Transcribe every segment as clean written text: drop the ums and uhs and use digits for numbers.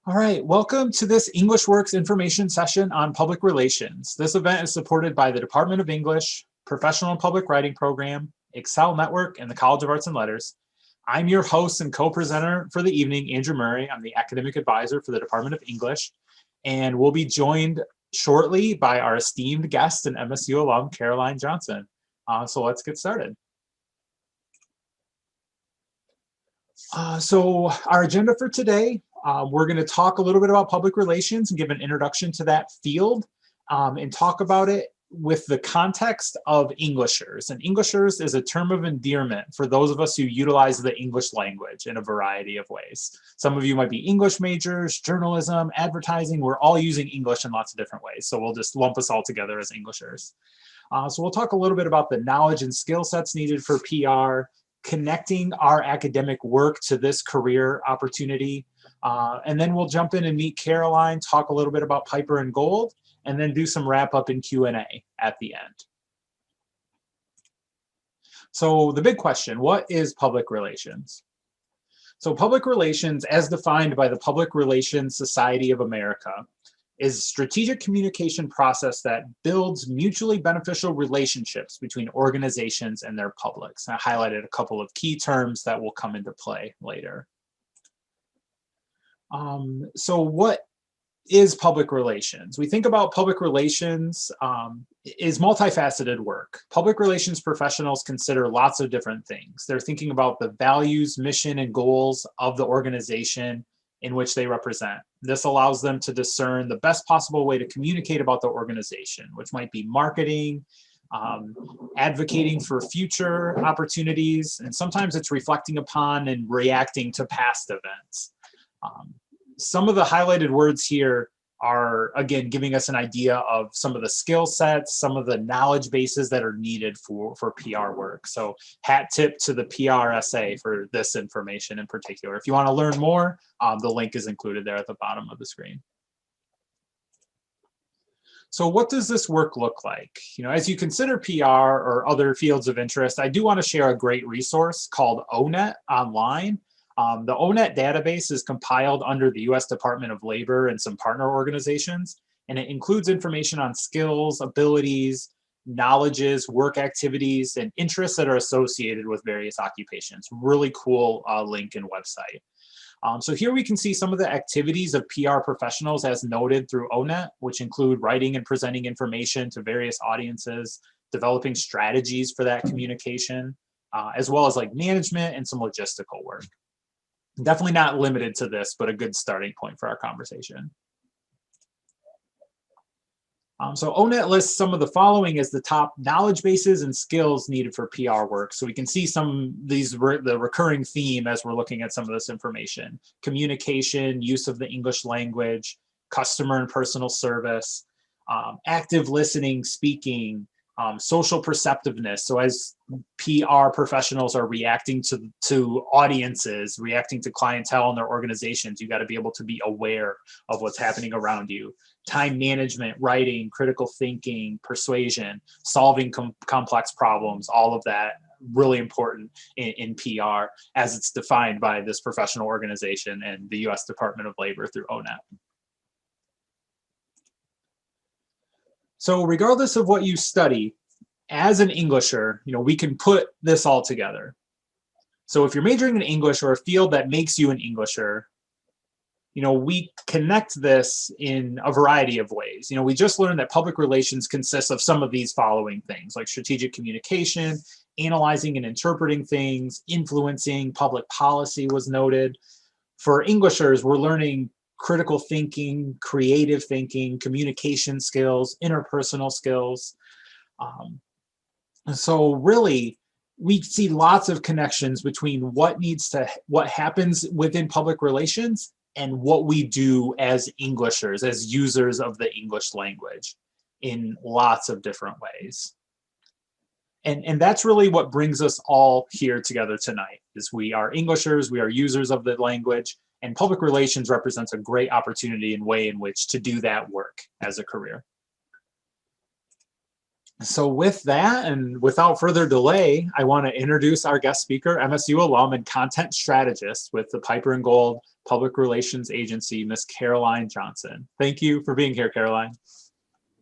All right, welcome to this English Works information session on public relations. This event is supported by the Department of English, Professional and Public Writing Program, Excel Network, and the College of Arts and Letters. I'm your host and co-presenter for the evening, Andrew Murray. I'm the academic advisor for the Department of English, and we'll be joined shortly by our esteemed guest and MSU alum, Caroline Johnson. So let's get started. So our agenda for today, we're going to talk a little bit about public relations and give an introduction to that field and talk about it with the context of Englishers. And Englishers is a term of endearment for those of us who utilize the English language in a variety of ways. Some of you might be English majors, journalism, advertising. We're all using English in lots of different ways. So we'll just lump us all together as Englishers. So we'll talk a little bit about the knowledge and skill sets needed for PR, connecting our academic work to this career opportunity. And then we'll jump in and meet Caroline, talk a little bit about Piper and Gold, and then do some wrap up and Q&A at the end. So the big question, what is public relations? So public relations, as defined by the Public Relations Society of America, is a strategic communication process that builds mutually beneficial relationships between organizations and their publics. I highlighted a couple of key terms that will come into play later. So what is public relations? We think about public relations is multifaceted work. Public relations professionals consider lots of different things. They're thinking about the values, mission, and goals of the organization in which they represent. This allows them to discern the best possible way to communicate about the organization, which might be marketing, advocating for future opportunities, and sometimes it's reflecting upon and reacting to past events. Some of the highlighted words here are, again, giving us an idea of some of the skill sets, some of the knowledge bases that are needed for PR work. So hat tip to the PRSA for this information in particular. If you want to learn more, the link is included there at the bottom of the screen. So what does this work look like? As you consider PR or other fields of interest, I do want to share a great resource called ONET online. The ONET database is compiled under the US Department of Labor and some partner organizations, and it includes information on skills, abilities, knowledges, work activities, and interests that are associated with various occupations. Really cool link and website. So here we can see some of the activities of PR professionals as noted through ONET, which include writing and presenting information to various audiences, developing strategies for that communication, as well as like management and some logistical work. Definitely not limited to this, but a good starting point for our conversation. So ONET lists some of the following as the top knowledge bases and skills needed for PR work. So we can see the recurring theme as we're looking at some of this information: communication, use of the English language, customer and personal service, active listening, speaking, social perceptiveness. So as PR professionals are reacting to audiences, reacting to clientele in their organizations, you got to be able to be aware of what's happening around you. Time management, writing, critical thinking, persuasion, solving complex problems, all of that really important in PR as it's defined by this professional organization and the US Department of Labor through ONET. So regardless of what you study, as an Englisher, we can put this all together. So if you're majoring in English or a field that makes you an Englisher, we connect this in a variety of ways. We just learned that public relations consists of some of these following things, like strategic communication, analyzing and interpreting things, influencing public policy was noted. For Englishers, we're learning critical thinking, creative thinking, communication skills, interpersonal skills. So really, we see lots of connections between what happens within public relations and what we do as Englishers, as users of the English language in lots of different ways. And that's really what brings us all here together tonight, is we are Englishers, we are users of the language, and public relations represents a great opportunity and way in which to do that work as a career. So with that, and without further delay, I want to introduce our guest speaker, MSU alum and content strategist with the Piper and Gold Public Relations Agency, Miss Caroline Johnson. Thank you for being here, Caroline.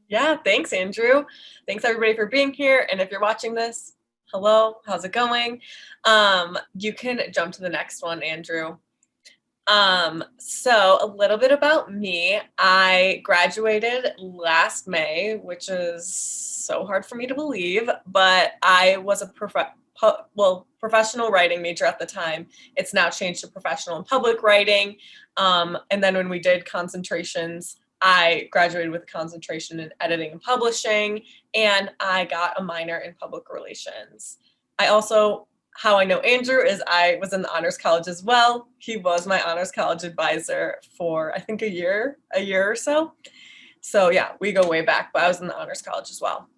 Yeah, thanks, Andrew. Thanks everybody for being here. And if you're watching this, hello, how's it going? You can jump to the next one, Andrew. So a little bit about me. I graduated last May, which is so hard for me to believe, but I was a professional writing major at the time. It's now changed to professional and public writing. And then when we did concentrations, I graduated with a concentration in editing and publishing, and I got a minor in public relations. How I know Andrew is I was in the Honors College as well. He was my Honors College advisor for, I think, a year or so. So yeah, we go way back, but I was in the Honors College as well.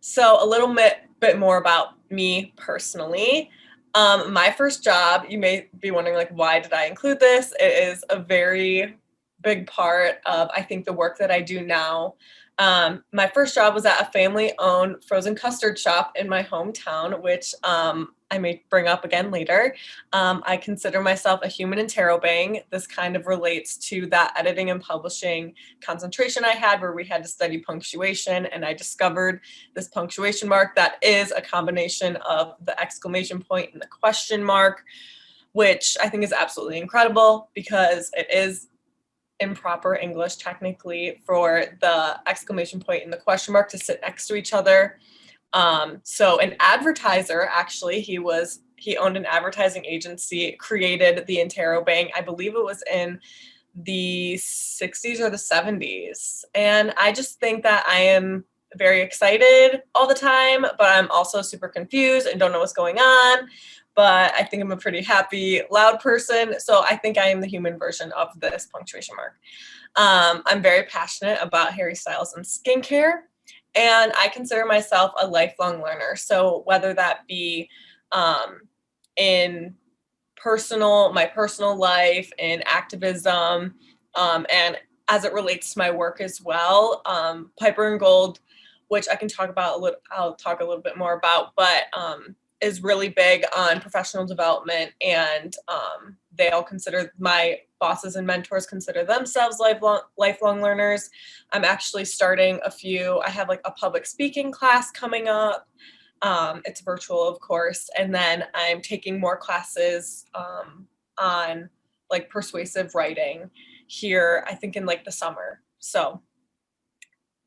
So a little bit more about me personally. My first job, you may be wondering, like, why did I include this? It is a very big part of, I think, the work that I do now. My first job was at a family-owned frozen custard shop in my hometown, which I may bring up again later. I consider myself a human interrobang. This kind of relates to that editing and publishing concentration I had where we had to study punctuation, and I discovered this punctuation mark that is a combination of the exclamation point and the question mark, which I think is absolutely incredible because it is improper English technically for the exclamation point and the question mark to sit next to each other. So an advertiser, actually, he owned an advertising agency, created the interrobang. I believe it was in the 60s or the 70s. And I just think that I am very excited all the time, but I'm also super confused and don't know what's going on. But I think I'm a pretty happy, loud person. So I think I am the human version of this punctuation mark. I'm very passionate about Harry Styles and skincare, and I consider myself a lifelong learner. So whether that be in my personal life, in activism, and as it relates to my work as well, Piper and Gold, which I can talk about I'll talk a little bit more about, but is really big on professional development, and they all consider, my bosses and mentors consider themselves lifelong learners. I'm actually starting I have like a public speaking class coming up. It's virtual, of course, and then I'm taking more classes on like persuasive writing here, I think in like the summer. So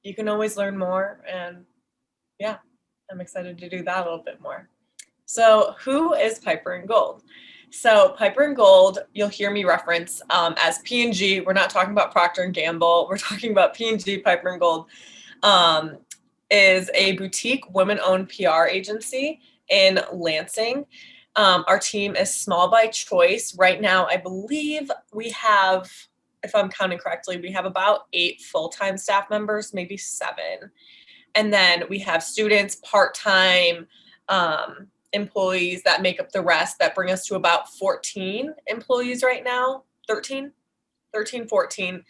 you can always learn more, and yeah, I'm excited to do that a little bit more. So who is Piper and Gold? So Piper and Gold, you'll hear me reference as P&G. We're not talking about Procter and Gamble. We're talking about P&G. Piper and Gold is a boutique women-owned PR agency in Lansing. Our team is small by choice. Right now, I believe we have, if I'm counting correctly, we have about 8 full-time staff members, maybe 7. And then we have students, part-time, employees that make up the rest, that bring us to about 14 employees right now. 13, 14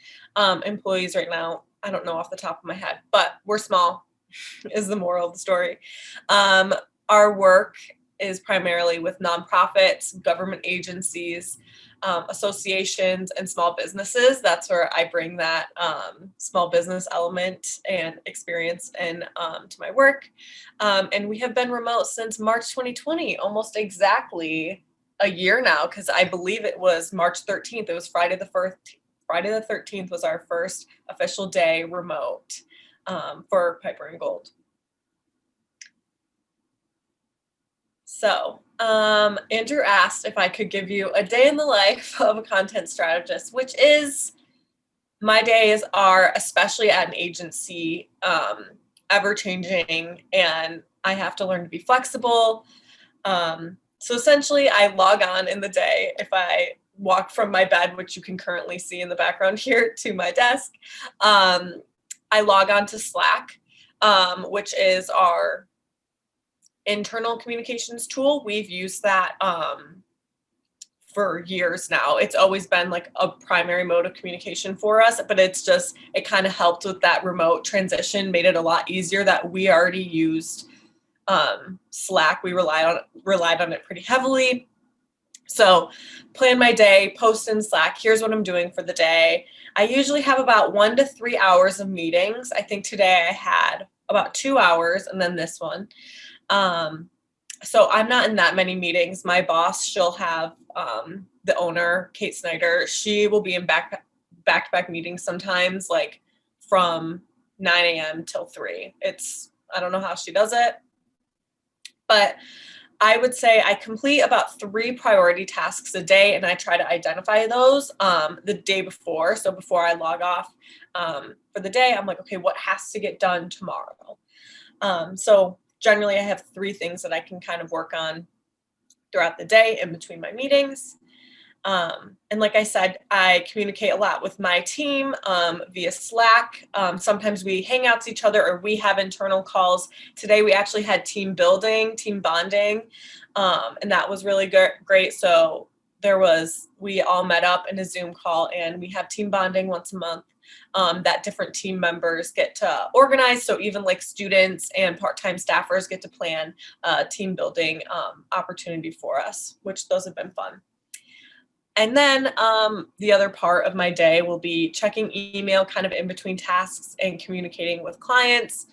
employees right now. I don't know off the top of my head, but we're small is the moral of the story. Our work is primarily with nonprofits, government agencies, associations, and small businesses. That's where I bring that small business element and experience in to my work. And we have been remote since March 2020, almost exactly a year now, because I believe it was March 13th. It was Friday the 13th was our first official day remote for Piper and Gold. So Andrew asked if I could give you a day in the life of a content strategist, which is, my days are, especially at an agency, ever changing, and I have to learn to be flexible. So essentially I log on in the day. If I walk from my bed, which you can currently see in the background here, to my desk, I log on to Slack, which is our internal communications tool. We've used that for years now. It's always been like a primary mode of communication for us, but it kind of helped with that remote transition, made it a lot easier that we already used Slack. We relied on it pretty heavily. So plan my day, post in Slack, here's what I'm doing for the day. I usually have about 1 to 3 hours of meetings. I think today I had about 2 hours, and then this one. So I'm not in that many meetings. My boss, she'll have the owner, Kate Snyder, she will be in back-to-back meetings sometimes, like from 9 a.m. till 3. I don't know how she does it, but I would say I complete about 3 priority tasks a day, and I try to identify those the day before. So before I log off for the day, I'm like, okay, what has to get done tomorrow? So generally, I have 3 things that I can kind of work on throughout the day in between my meetings. And like I said, I communicate a lot with my team via Slack. Sometimes we hang out to each other, or we have internal calls. Today, we actually had team building, team bonding, and that was really great. So we all met up in a Zoom call, and we have team bonding once a month. That different team members get to organize. So even like students and part-time staffers get to plan a team building opportunity for us, which those have been fun. And then the other part of my day will be checking email kind of in between tasks and communicating with clients,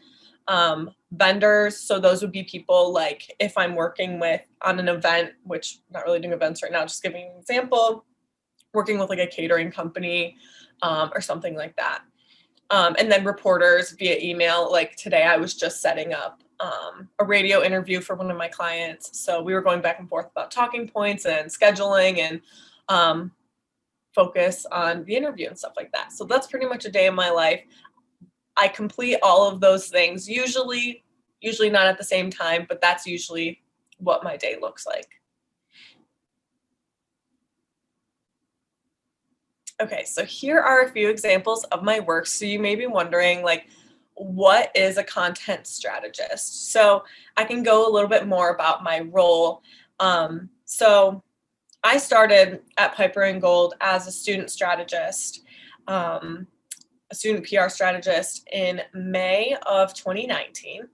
vendors. So those would be people like if I'm working on an event, which I'm not really doing events right now, just giving an example, working with like a catering company or something like that. And then reporters via email. Like today I was just setting up a radio interview for one of my clients. So we were going back and forth about talking points and scheduling and focus on the interview and stuff like that. So that's pretty much a day in my life. I complete all of those things, usually not at the same time, but that's usually what my day looks like. Okay, so here are a few examples of my work. So you may be wondering, like, what is a content strategist? So I can go a little bit more about my role. So I started at Piper and Gold as a student strategist, a student PR strategist in May of 2019.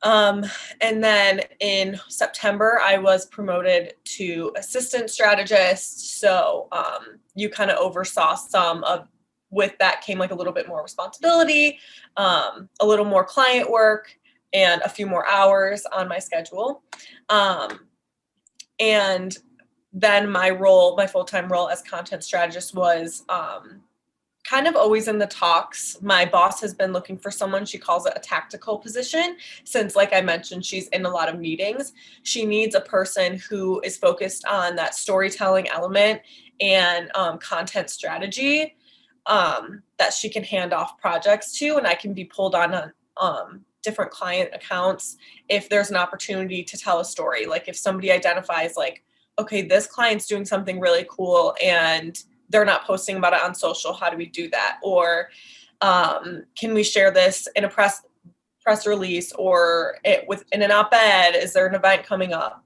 And then in September, I was promoted to assistant strategist. So you kind of oversaw with that came like a little bit more responsibility, a little more client work, and a few more hours on my schedule. And then my full-time role as content strategist was kind of always in the talks. My boss has been looking for someone, she calls it a tactical position, since like I mentioned, she's in a lot of meetings. She needs a person who is focused on that storytelling element and content strategy that she can hand off projects to, and I can be pulled on different client accounts if there's an opportunity to tell a story. Like if somebody identifies like, okay, this client's doing something really cool and they're not posting about it on social, how do we do that? Or can we share this in a press release or in an op-ed? Is there an event coming up?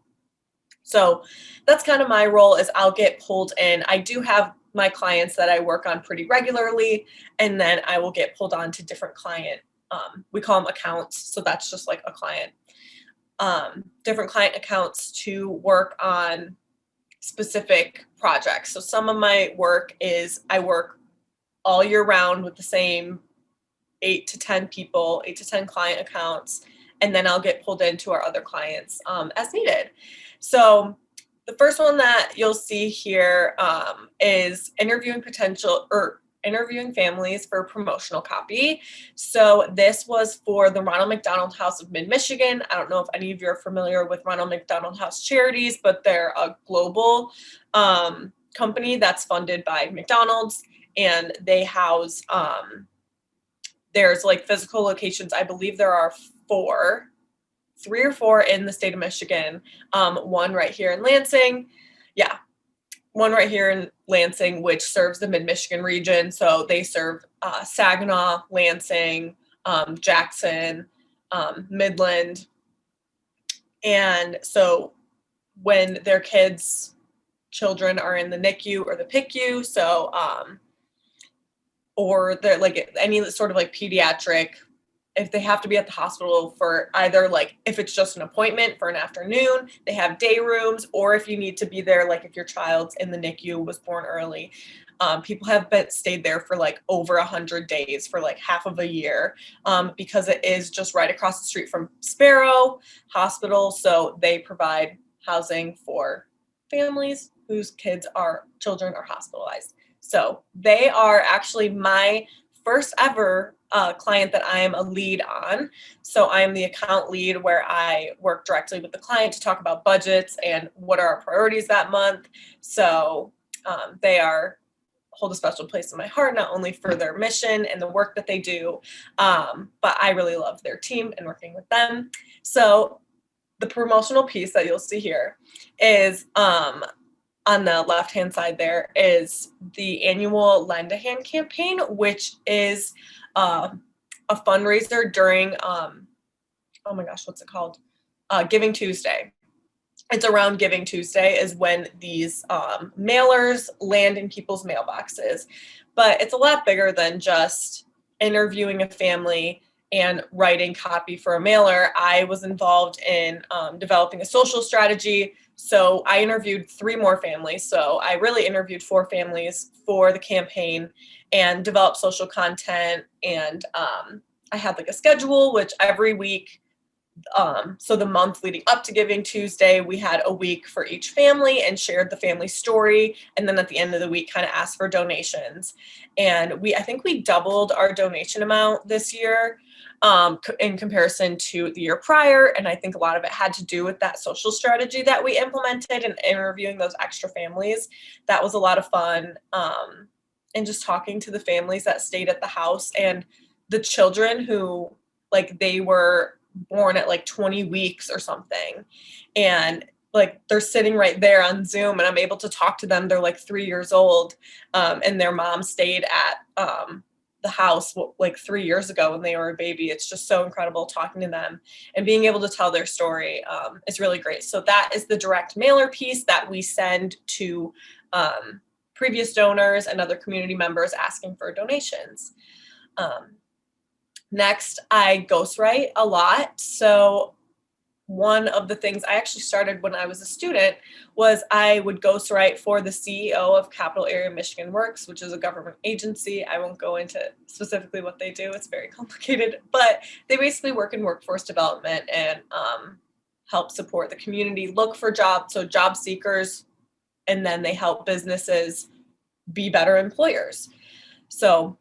So that's kind of my role, is I'll get pulled in. I do have my clients that I work on pretty regularly, and then I will get pulled on to different client. We call them accounts. So that's just like a client. Different client accounts to work on specific projects. So some of my work is I work all year round with the same 8 to 10 people, 8 to 10 client accounts, and then I'll get pulled into our other clients as needed. So the first one that you'll see here is interviewing families for promotional copy. So this was for the Ronald McDonald House of Mid-Michigan. I don't know if any of you are familiar with Ronald McDonald House Charities, but they're a global company that's funded by McDonald's, and they house, there's like physical locations. I believe there are 3 or 4 in the state of Michigan, one right here in Lansing. Yeah. One right here in Lansing, which serves the Mid-Michigan region. So they serve Saginaw, Lansing, Jackson, Midland. And so when their kids children are in the NICU or the PICU. So, or they're like any sort of like pediatric, if they have to be at the hospital for either like if it's just an appointment for an afternoon, they have day rooms, or if you need to be there, like if your child's in the NICU, was born early. People have stayed there for like over 100 days for like half of a year, because it is just right across the street from Sparrow Hospital. So they provide housing for families whose children are hospitalized. So they are actually my first ever client that I am a lead on. So I am the account lead, where I work directly with the client to talk about budgets and what are our priorities that month. So they hold a special place in my heart, not only for their mission and the work that they do, but I really love their team and working with them. So the promotional piece that you'll see here is on the left-hand side there is the annual Lend a Hand campaign, which is a fundraiser during, oh my gosh, what's it called? Giving Tuesday. It's around Giving Tuesday is when these mailers land in people's mailboxes. But it's a lot bigger than just interviewing a family and writing copy for a mailer. I was involved in developing a social strategy. So I interviewed 3 more families. So I really interviewed 4 families for the campaign and developed social content. And I had like a schedule, which every week, so the month leading up to Giving Tuesday, we had a week for each family and shared the family story. And then at the end of the week, kind of asked for donations. And I think we doubled our donation amount this year in comparison to the year prior. And I think a lot of it had to do with that social strategy that we implemented and interviewing those extra families. That was a lot of fun. And just talking to the families that stayed at the house and the children who, like, they were born at like 20 weeks or something, and like they're sitting right there on Zoom, and I'm able to talk to them. They're like 3 years old, and their mom stayed at the house like 3 years ago when they were a baby. It's just so incredible talking to them and being able to tell their story. Is really great. So that is the direct mailer piece that we send to previous donors and other community members asking for donations. Next, I ghostwrite a lot. So one of the things I actually started when I was a student was I would ghostwrite for the CEO of Capital Area Michigan Works, which is a government agency. I won't go into specifically what they do. It's very complicated, but they basically work in workforce development and help support the community, look for jobs, so job seekers, and then they help businesses be better employers. So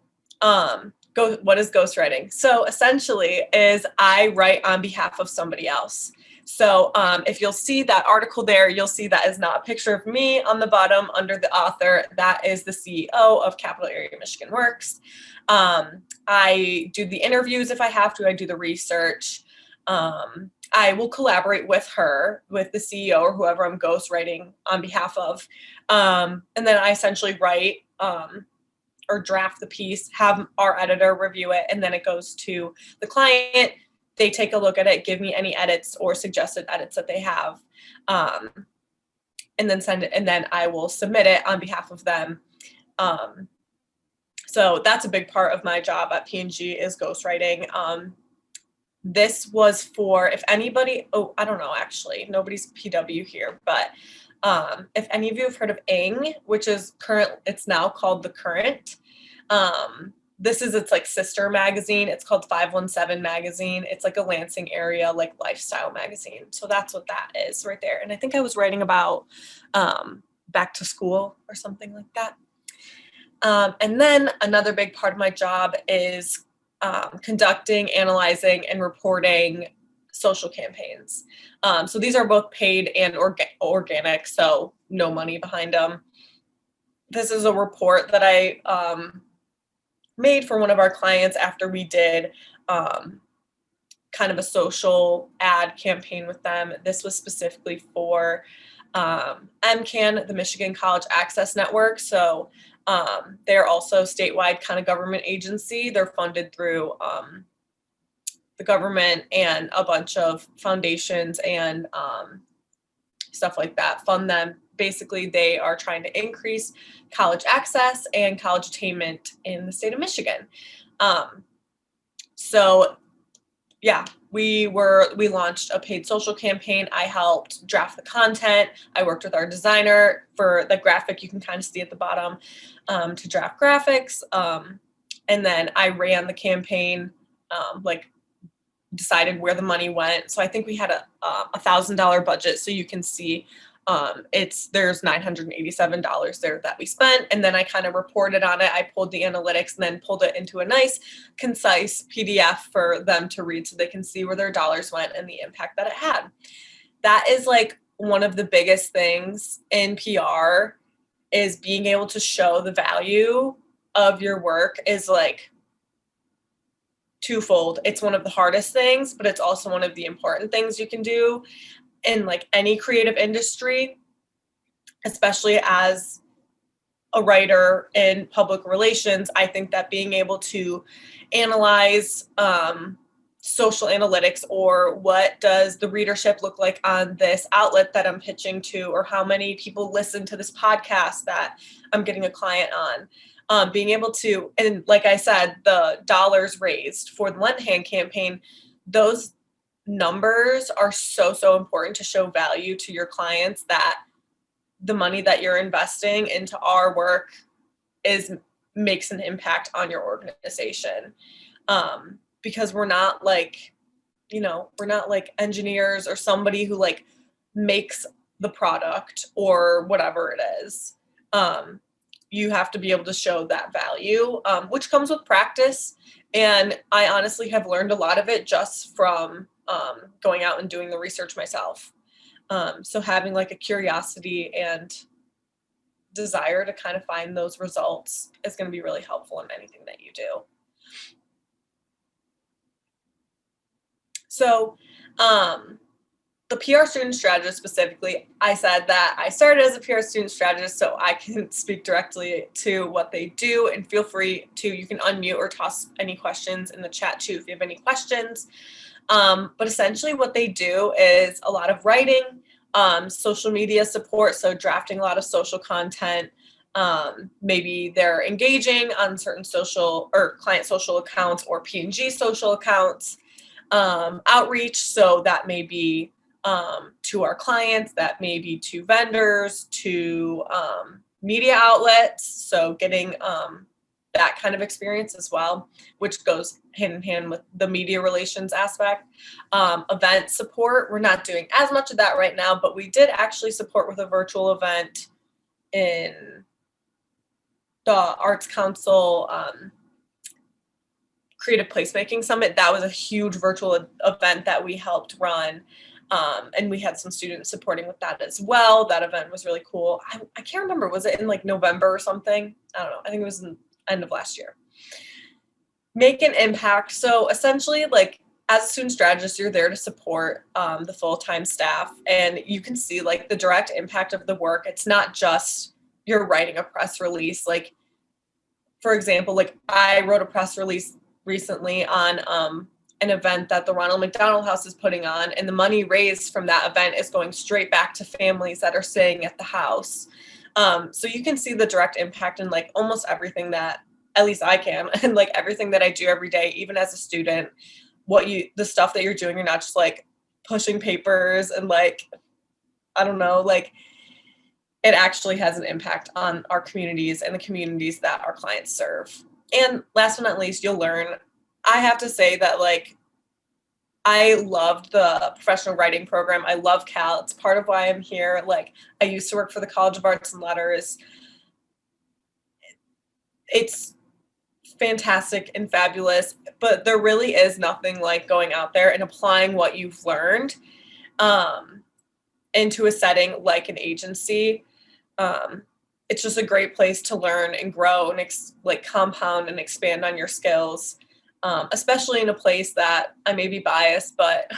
what is ghostwriting? So essentially is I write on behalf of somebody else. So if you'll see that article there, you'll see that is not a picture of me on the bottom under the author. That is the CEO of Capital Area Michigan Works. I do the interviews if I have to. I do the research. I will collaborate with her, with the CEO or whoever I'm ghostwriting on behalf of. And then I essentially write or draft the piece, have our editor review it, and then it goes to the client. They take a look at it, give me any edits or suggested edits that they have, and then send it, and then I will submit it on behalf of them. So that's a big part of my job at P&G is ghostwriting. This was for, if anybody, I don't know, actually, nobody's PW here, but if any of you have heard of ANG, which is it's now called The Current. This is its like sister magazine. It's called 517 magazine. It's like a Lansing area like lifestyle magazine. So that's what that is right there. And I think I was writing about back to school or something like that. And then another big part of my job is conducting, analyzing, and reporting social campaigns. So these are both paid and organic, so no money behind them. This is a report that I made for one of our clients after we did kind of a social ad campaign with them. This was specifically for MCAN, the Michigan College Access Network. So they're also statewide kind of government agency. They're funded through the government, and a bunch of foundations and stuff like that fund them. basically they are trying to increase college access and college attainment in the state of Michigan. So yeah, we launched a paid social campaign. I helped draft the content. I worked with our designer for the graphic you can kind of see at the bottom, to draft graphics. And then I ran the campaign, like decided where the money went. So I think we had a $1,000 budget. So you can see there's $987 there that we spent. And then I kind of reported on it. I pulled the analytics and then pulled it into a nice, concise PDF for them to read so they can see where their dollars went and the impact that it had. That is like one of the biggest things in PR, is being able to show the value of your work is like twofold. It's one of the hardest things, but it's also one of the important things you can do in like any creative industry, especially as a writer in public relations. I think that being able to analyze social analytics, or what does the readership look like on this outlet that I'm pitching to, or how many people listen to this podcast that I'm getting a client on, being able to, and like I said, the dollars raised for the Lend Hand campaign, those numbers are so important to show value to your clients, that the money that you're investing into our work makes an impact on your organization. Because we're not like, we're not like engineers or somebody who like makes the product or whatever it is. You have to be able to show that value, which comes with practice. And I honestly have learned a lot of it just from going out and doing the research myself. So having like a curiosity and desire to kind of find those results is going to be really helpful in anything that you do. So the PR student strategist specifically, I said that I started as a PR student strategist, so I can speak directly to what they do, and feel free to, you can unmute or toss any questions in the chat too if you have any questions. But essentially what they do is a lot of writing, social media support, so drafting a lot of social content. Maybe they're engaging on certain social or client social accounts or P&G social accounts. Outreach, so that may be to our clients, that may be to vendors, to media outlets, so getting that kind of experience as well, which goes hand in hand with the media relations aspect. Event support, we're not doing as much of that right now, but we did actually support with a virtual event in the Arts Council Creative Placemaking Summit. That was a huge virtual event that we helped run. And we had some students supporting with that as well. That event was really cool. I can't remember, was it in like November or something? I don't know. I think it was in the end of last year. Make an impact. So essentially, like as a student strategist, you're there to support the full-time staff, and you can see like the direct impact of the work. It's not just you're writing a press release. Like, for example, like I wrote a press release recently on an event that the Ronald McDonald House is putting on, and the money raised from that event is going straight back to families that are staying at the house. So you can see the direct impact in like almost everything that, at least I can, and like everything that I do every day, even as a student, the stuff that you're doing, you're not just like pushing papers and like, I don't know, like it actually has an impact on our communities and the communities that our clients serve. And last but not least, you'll learn. I have to say that like I loved the professional writing program. I love Cal. It's part of why I'm here. Like I used to work for the College of Arts and Letters. It's fantastic and fabulous, but there really is nothing like going out there and applying what you've learned into a setting like an agency. It's just a great place to learn and grow and like compound and expand on your skills, especially in a place that I may be biased, but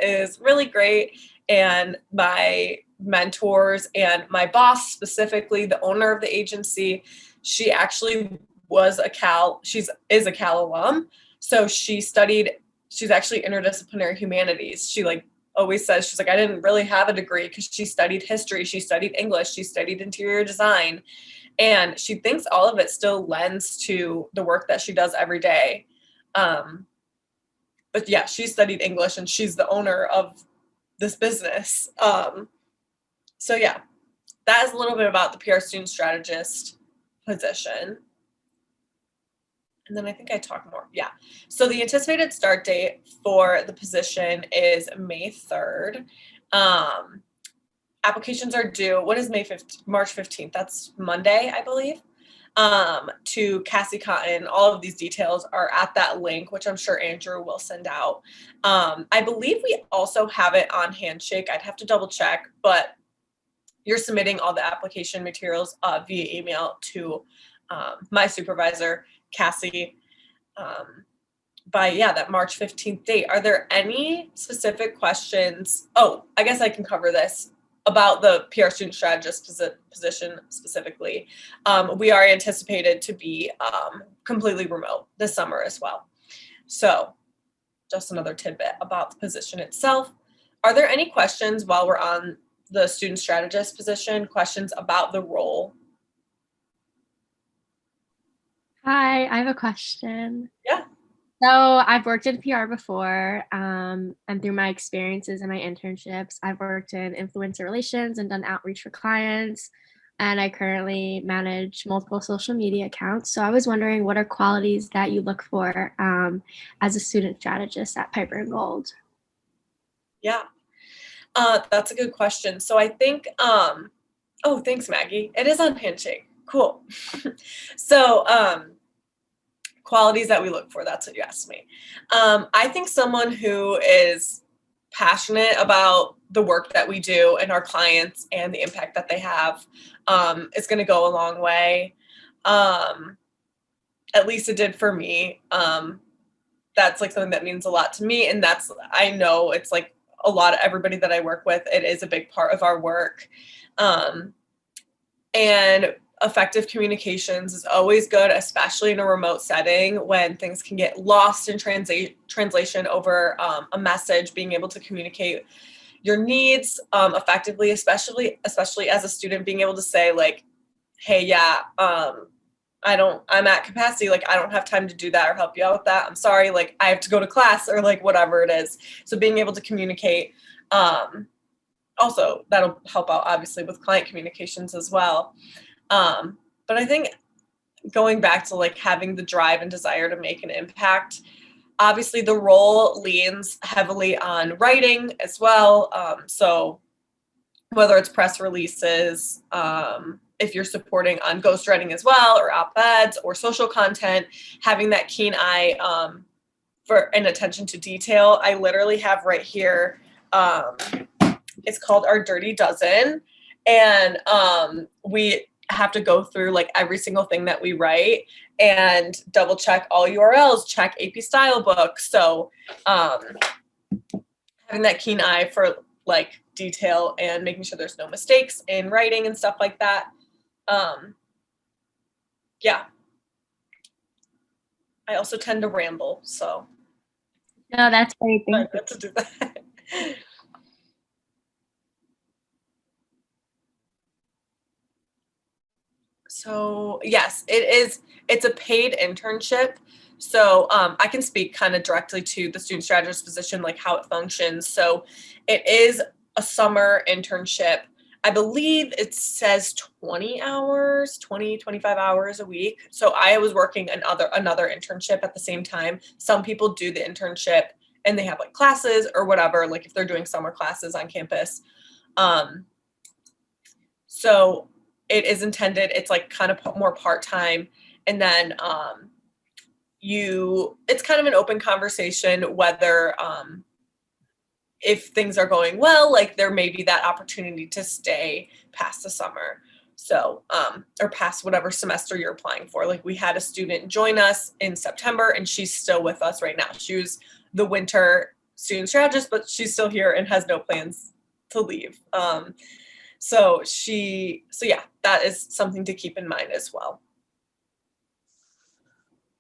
is really great. And my mentors and my boss, specifically the owner of the agency, she actually was is a Cal alum. So she's actually interdisciplinary humanities. She like always says, she's like, I didn't really have a degree because she studied history, she studied English, she studied interior design. And she thinks all of it still lends to the work that she does every day. But yeah, she studied English and she's the owner of this business. So yeah, that is a little bit about the PR student strategist position. And then I think I talk more. Yeah. So the anticipated start date for the position is May 3rd. Applications are due. What is March 15th? That's Monday, I believe. To Cassie Cotton. All of these details are at that link, which I'm sure Andrew will send out. I believe we also have it on Handshake. I'd have to double check, but you're submitting all the application materials via email to my supervisor, Cassie, by that March 15th date. Are there any specific questions? Oh, I guess I can cover this about the PR student strategist position specifically. We are anticipated to be completely remote this summer as well. So just another tidbit about the position itself. Are there any questions while we're on the student strategist position, questions about the role? Hi, I have a question. Yeah. So I've worked in PR before, and through my experiences and my internships, I've worked in influencer relations and done outreach for clients, and I currently manage multiple social media accounts. So I was wondering, what are qualities that you look for as a student strategist at Piper and Gold? Yeah, that's a good question. So I think, oh, thanks, Maggie. It is on Handshake. Cool. So, qualities that we look for, that's what you asked me. I think someone who is passionate about the work that we do and our clients and the impact that they have is going to go a long way. At least it did for me. That's like something that means a lot to me. And I know it's like a lot of everybody that I work with, it is a big part of our work. And effective communications is always good, especially in a remote setting when things can get lost in translation over a message. Being able to communicate your needs effectively, especially as a student, being able to say like, hey, yeah, I'm at capacity, like I don't have time to do that or help you out with that. I'm sorry, like I have to go to class or like whatever it is. So being able to communicate, also that'll help out obviously with client communications as well. But I think going back to like having the drive and desire to make an impact, obviously the role leans heavily on writing as well. So whether it's press releases, if you're supporting on ghostwriting as well, or op-eds or social content, having that keen eye for an attention to detail. I literally have right here, it's called our Dirty Dozen. And we have to go through like every single thing that we write and double check all URLs, check AP style books. So having that keen eye for like detail and making sure there's no mistakes in writing and stuff like that. Yeah. I also tend to ramble, so. No, that's great. Thank you. To do that. So yes, it's a paid internship. So I can speak kind of directly to the student strategist position, like how it functions. So it is a summer internship. I believe it says 20 hours, 25 hours a week. So I was working another internship at the same time. Some people do the internship and they have like classes or whatever, like if they're doing summer classes on campus. So it is intended, it's like kind of more part-time. And then it's kind of an open conversation whether if things are going well, like there may be that opportunity to stay past the summer. So, or past whatever semester you're applying for. Like we had a student join us in September and she's still with us right now. She was the winter student strategist, but she's still here and has no plans to leave. So yeah, that is something to keep in mind as well.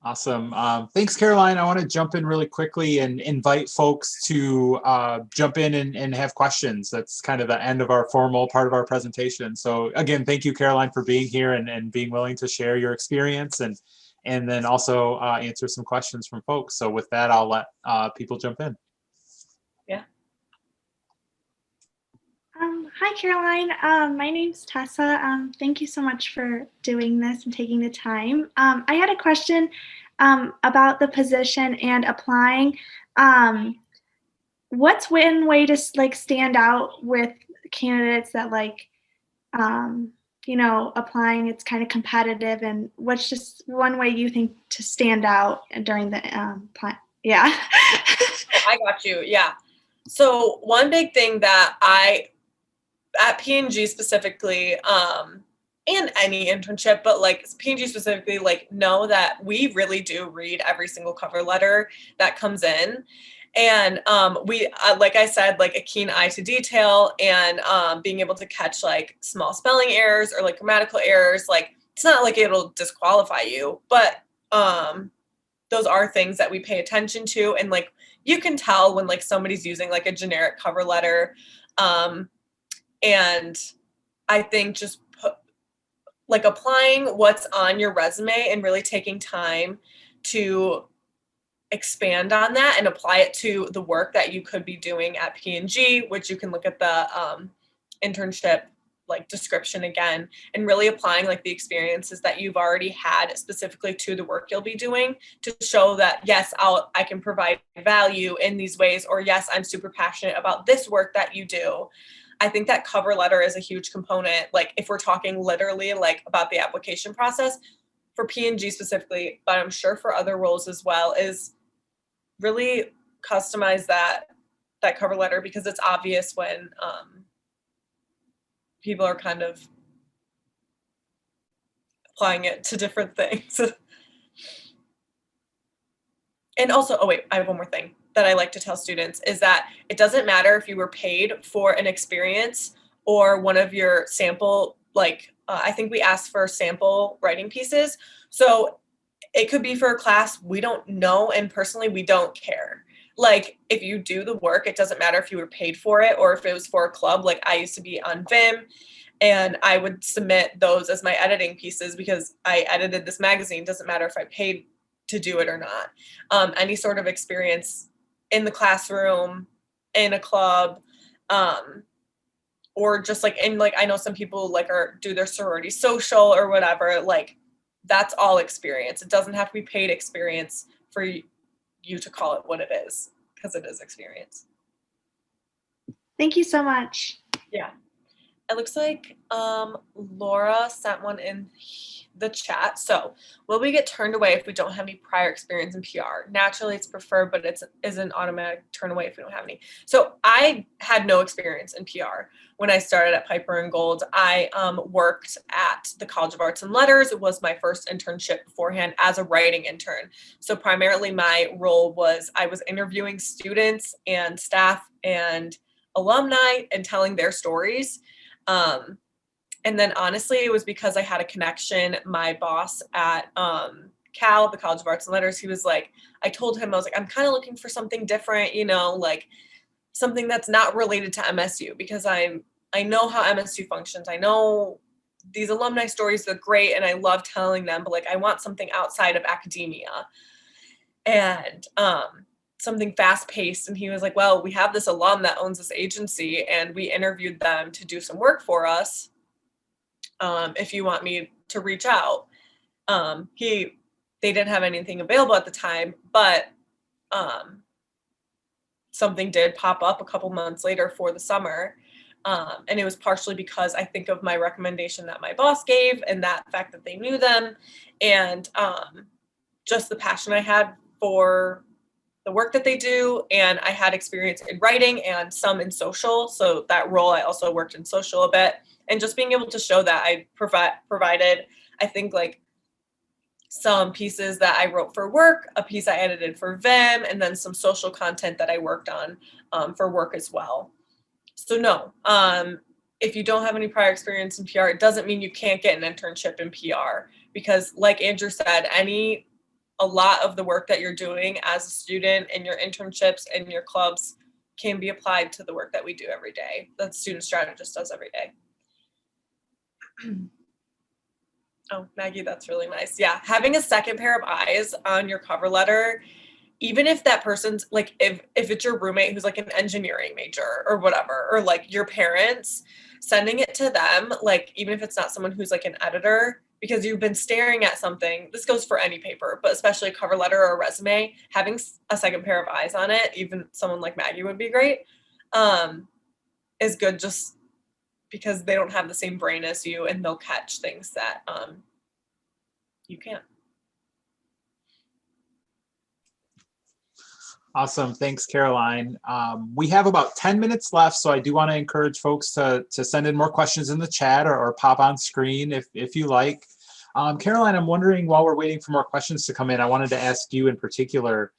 Awesome. Thanks, Caroline. I want to jump in really quickly and invite folks to jump in and have questions. That's kind of the end of our formal part of our presentation. So again, thank you, Caroline, for being here and being willing to share your experience and then also answer some questions from folks. So with that, I'll let people jump in. Yeah. Hi, Caroline. My name's Tessa. Thank you so much for doing this and taking the time. I had a question about the position and applying. What's one way to like stand out with candidates that like, applying, it's kind of competitive, and what's just one way you think to stand out during the yeah. I got you. Yeah. So one big thing that at P&G specifically, and any internship, but like P&G specifically, like know that we really do read every single cover letter that comes in. And we, like I said, like a keen eye to detail and being able to catch like small spelling errors or like grammatical errors. Like it's not like it'll disqualify you, but those are things that we pay attention to. And like you can tell when like somebody's using like a generic cover letter. And I think just like applying what's on your resume and really taking time to expand on that and apply it to the work that you could be doing at P&G, which you can look at the internship like description again, and really applying like the experiences that you've already had specifically to the work you'll be doing to show that, yes, I can provide value in these ways, or yes, I'm super passionate about this work that you do. I think that cover letter is a huge component. Like if we're talking literally like about the application process for P&G specifically, but I'm sure for other roles as well, is really customize that cover letter, because it's obvious when people are kind of applying it to different things. And also, oh wait, I have one more thing that I like to tell students is that it doesn't matter if you were paid for an experience or one of your sample, like I think we asked for sample writing pieces. So it could be for a class we don't know, and personally we don't care. Like if you do the work, it doesn't matter if you were paid for it or if it was for a club. Like I used to be on Vim and I would submit those as my editing pieces because I edited this magazine. Doesn't matter if I paid to do it or not. Any sort of experience in the classroom, in a club, or just like in like, I know some people like do their sorority social or whatever, like that's all experience. It doesn't have to be paid experience for you to call it what it is, because it is experience. Thank you so much. Yeah. It looks like Laura sent one in the chat. So will we get turned away if we don't have any prior experience in PR? Naturally, it's preferred, but it isn't automatic turn away if we don't have any. So I had no experience in PR when I started at Piper and Gold. I worked at the College of Arts and Letters. It was my first internship beforehand as a writing intern. So primarily my role was I was interviewing students and staff and alumni and telling their stories. And then honestly, it was because I had a connection. My boss at Cal, the College of Arts and Letters, he was like, I told him, I was like, I'm kind of looking for something different, like something that's not related to MSU, because I know how MSU functions. I know these alumni stories are great and I love telling them, but like I want something outside of academia and something fast paced. And he was like, well, we have this alum that owns this agency and we interviewed them to do some work for us. If you want me to reach out. They didn't have anything available at the time, but something did pop up a couple months later for the summer. And it was partially because I think of my recommendation that my boss gave and that fact that they knew them, and just the passion I had for the work that they do. And I had experience in writing and some in social. So that role, I also worked in social a bit, and just being able to show that I provided, I think like some pieces that I wrote for work, a piece I edited for Vim, and then some social content that I worked on for work as well. So no, if you don't have any prior experience in PR, it doesn't mean you can't get an internship in PR, because like Andrew said, any a lot of the work that you're doing as a student in your internships and your clubs can be applied to the work that we do every day, that Student Strategist does every day. Oh, Maggie, that's really nice. Yeah, having a second pair of eyes on your cover letter, even if that person's like, if it's your roommate who's like an engineering major or whatever, or like your parents, sending it to them, like even if it's not someone who's like an editor, because you've been staring at something, this goes for any paper, but especially a cover letter or a resume, having a second pair of eyes on it, even someone like Maggie would be great, is good, just because they don't have the same brain as you and they'll catch things that you can't. Awesome. Thanks, Caroline. We have about 10 minutes left, so I do want to encourage folks to send in more questions in the chat or pop on screen if you like. Caroline, I'm wondering, while we're waiting for more questions to come in, I wanted to ask you in particular,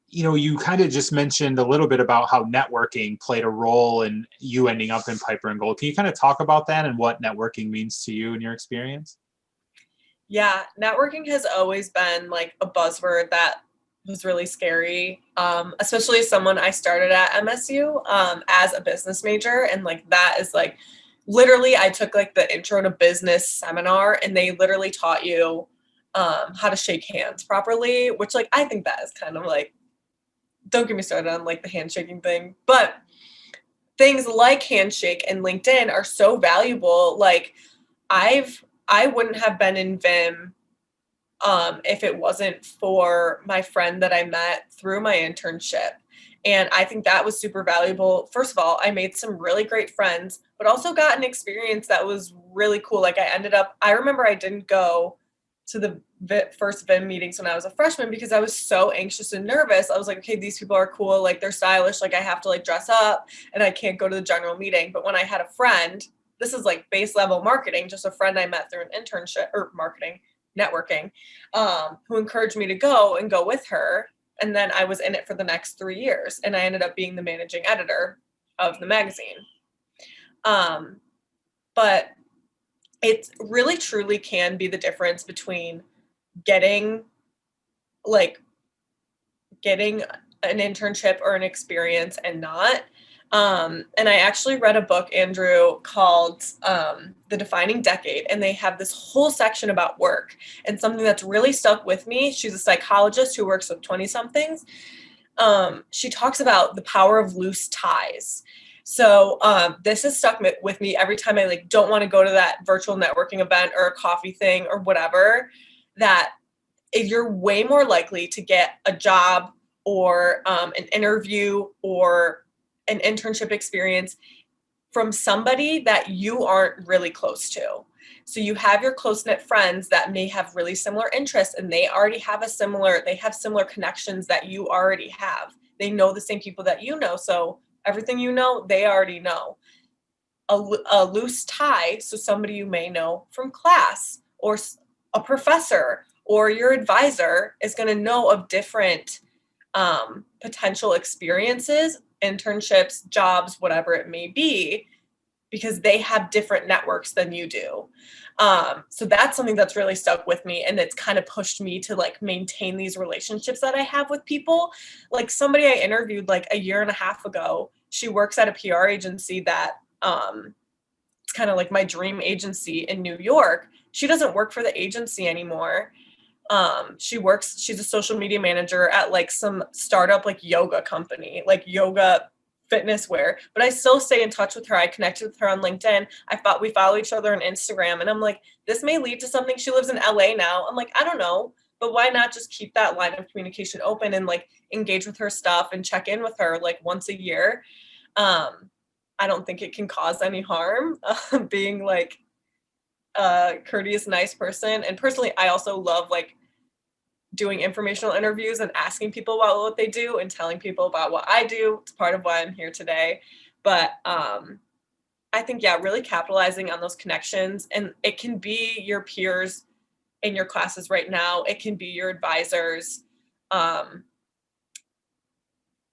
you kind of just mentioned a little bit about how networking played a role in you ending up in Piper and Gold. Can you kind of talk about that and what networking means to you in your experience? Yeah, networking has always been like a buzzword that was really scary, especially as someone, I started at MSU as a business major, and like that is like literally, I took like the intro to business seminar, and they literally taught you how to shake hands properly, which like I think that is kind of like, don't get me started on like the handshaking thing, but things like Handshake and LinkedIn are so valuable. Like I wouldn't have been in VIM if it wasn't for my friend that I met through my internship. And I think that was super valuable. First of all, I made some really great friends, but also got an experience that was really cool. Like I remember I didn't go to the first VIM meetings when I was a freshman because I was so anxious and nervous. I was like, okay, these people are cool. Like they're stylish. Like I have to like dress up and I can't go to the general meeting. But when I had a friend, this is like base level marketing, just a friend I met through an internship or networking, who encouraged me to go with her. And then I was in it for the next 3 years, and I ended up being the managing editor of the magazine. But it really truly can be the difference between getting an internship or an experience and not. And I actually read a book, Andrew, called The Defining Decade, and they have this whole section about work. And something that's really stuck with me, she's a psychologist who works with 20-somethings. She talks about the power of loose ties. So this has stuck with me every time I like don't want to go to that virtual networking event or a coffee thing or whatever, that if you're way more likely to get a job or an interview or an internship experience from somebody that you aren't really close to. So you have your close-knit friends that may have really similar interests, and they already have similar connections that you already have. They know the same people that you know. So everything you know, they already know. A loose tie, so somebody you may know from class or a professor or your advisor is going to know of different potential experiences, internships, jobs, whatever it may be, because they have different networks than you do. So that's something that's really stuck with me, and it's kind of pushed me to like maintain these relationships that I have with people. Like somebody I interviewed like a year and a half ago, she works at a PR agency that it's kind of like my dream agency in New York. She doesn't work for the agency anymore. She's a social media manager at like some startup like yoga company, like yoga fitness wear, but I still stay in touch with her. I connected with her on LinkedIn. We follow each other on Instagram, and I'm like, this may lead to something. She lives in LA now. I'm like, I don't know, but why not just keep that line of communication open and like engage with her stuff and check in with her like once a year. I don't think it can cause any harm, being like a courteous, nice person. And personally, I also love like doing informational interviews and asking people about what they do and telling people about what I do. It's part of why I'm here today. But I think, yeah, really capitalizing on those connections. And it can be your peers in your classes right now. It can be your advisors,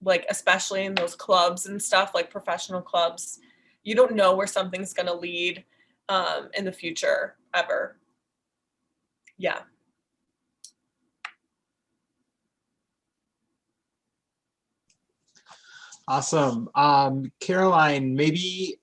like especially in those clubs and stuff, like professional clubs. You don't know where something's going to lead in the future ever. Yeah. Awesome. Caroline, maybe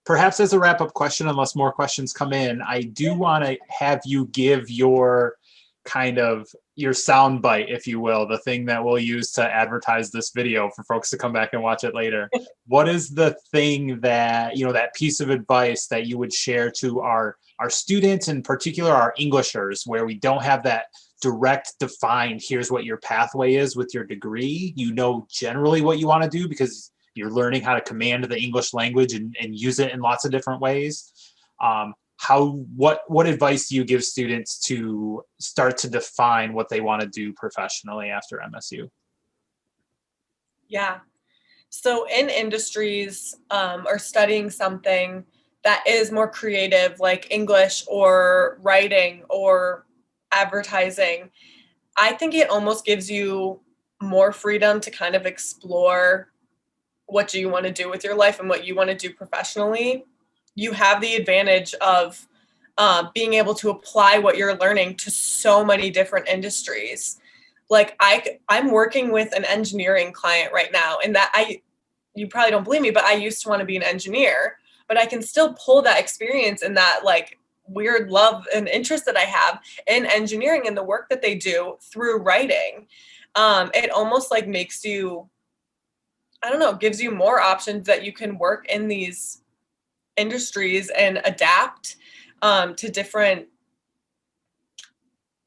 perhaps as a wrap-up question, unless more questions come in, I do want to have you give your kind of your sound bite, if you will, the thing that we'll use to advertise this video for folks to come back and watch it later. What is the thing that, you know, that piece of advice that you would share to our students, in particular our Englishers, where we don't have that direct defined, here's what your pathway is with your degree. You know generally what you want to do because you're learning how to command the English language and use it in lots of different ways. What advice do you give students to start to define what they want to do professionally after MSU? Yeah. So in industries or studying something that is more creative, like English or writing or advertising, I think it almost gives you more freedom to kind of explore what do you want to do with your life and what you want to do professionally. You have the advantage of being able to apply what you're learning to so many different industries. Like I'm working with an engineering client right now, and you probably don't believe me, but I used to want to be an engineer, but I can still pull that experience and that like weird love and interest that I have in engineering and the work that they do through writing. It almost like makes you, I don't know, gives you more options that you can work in these industries and adapt to different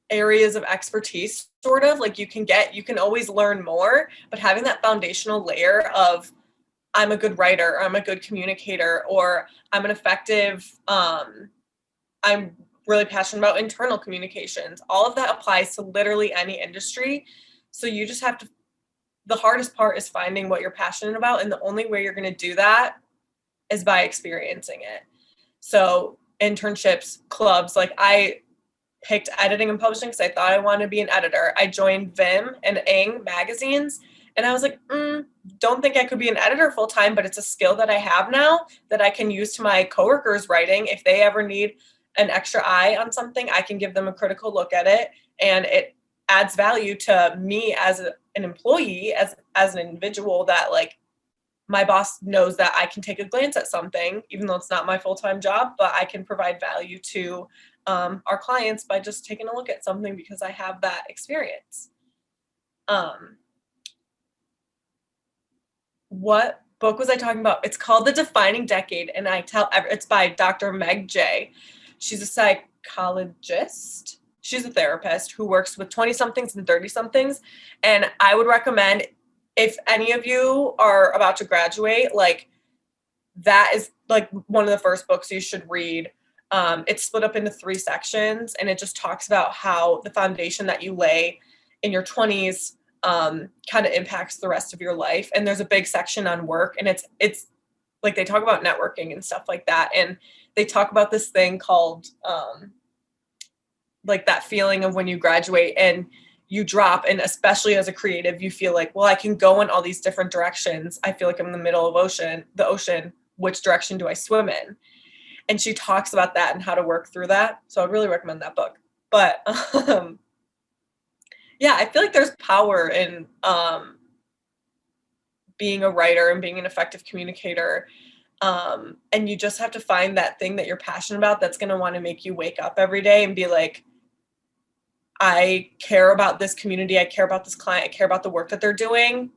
areas of expertise, sort of like you can always learn more, but having that foundational layer of I'm a good writer, or I'm a good communicator, or I'm an effective, I'm really passionate about internal communications. All of that applies to literally any industry. So you just have to, the hardest part is finding what you're passionate about. And the only way you're going to do that is by experiencing it. So internships, clubs, like I picked editing and publishing because I thought I wanted to be an editor. I joined Vim and Ing magazines, and I was like, don't think I could be an editor full time, but it's a skill that I have now that I can use to my coworkers' writing. If they ever need an extra eye on something, I can give them a critical look at it, and it adds value to me as an employee, as an individual, that like my boss knows that I can take a glance at something, even though it's not my full-time job, but I can provide value to our clients by just taking a look at something because I have that experience. What book was I talking about? It's called The Defining Decade, and it's by Dr. Meg J. She's a psychologist. She's a therapist who works with 20-somethings and 30-somethings, and I would recommend, if any of you are about to graduate, like that is like one of the first books you should read. It's split up into 3 sections, and it just talks about how the foundation that you lay in your 20s kind of impacts the rest of your life. And there's a big section on work, and it's like they talk about networking and stuff like that. And they talk about this thing called like that feeling of when you graduate and you drop, and especially as a creative, you feel like, well, I can go in all these different directions. I feel like I'm in the middle of the ocean. Which direction do I swim in? And she talks about that and how to work through that. So I'd really recommend that book. But yeah, I feel like there's power in being a writer and being an effective communicator. And you just have to find that thing that you're passionate about that's going to want to make you wake up every day and be like, I care about this community. I care about this client. I care about the work that they're doing.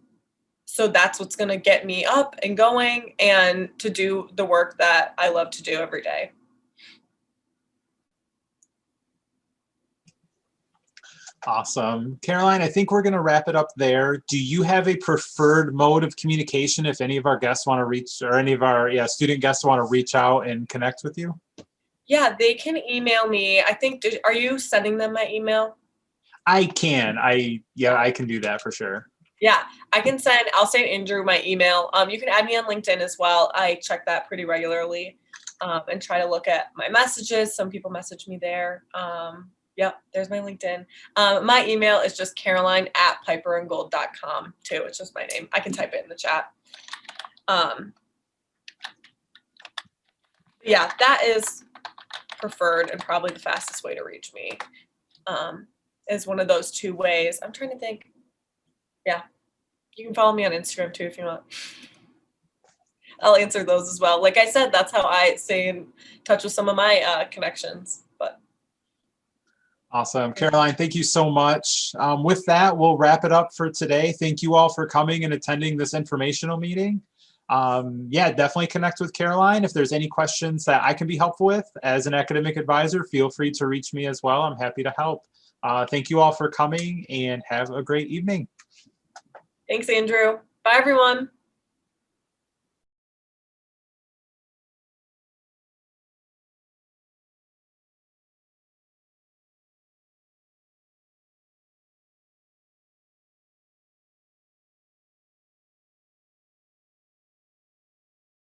So that's what's going to get me up and going and to do the work that I love to do every day. Awesome. Caroline, I think we're going to wrap it up there. Do you have a preferred mode of communication if any of our guests want to reach, or any of our student guests want to reach out and connect with you? Yeah, they can email me. I think, are you sending them my email? I can. I can do that for sure. Yeah, I'll send Andrew my email. You can add me on LinkedIn as well. I check that pretty regularly and try to look at my messages. Some people message me there. Yep, there's my LinkedIn. My email is just caroline@piperandgold.com too. It's just my name. I can type it in the chat. Yeah, that is preferred and probably the fastest way to reach me. Is one of those 2 ways. I'm trying to think. Yeah, You can follow me on Instagram too if you want. I'll answer those as well. Like I said, that's how I stay in touch with some of my connections. But Awesome. Caroline, thank you so much. With that, we'll wrap it up for today. Thank you all for coming and attending this informational meeting. Yeah, definitely connect with Caroline. If there's any questions that I can be helpful with as an academic advisor, feel free to reach me as well. I'm happy to help. Thank you all for coming and have a great evening. Thanks, Andrew. Bye, everyone.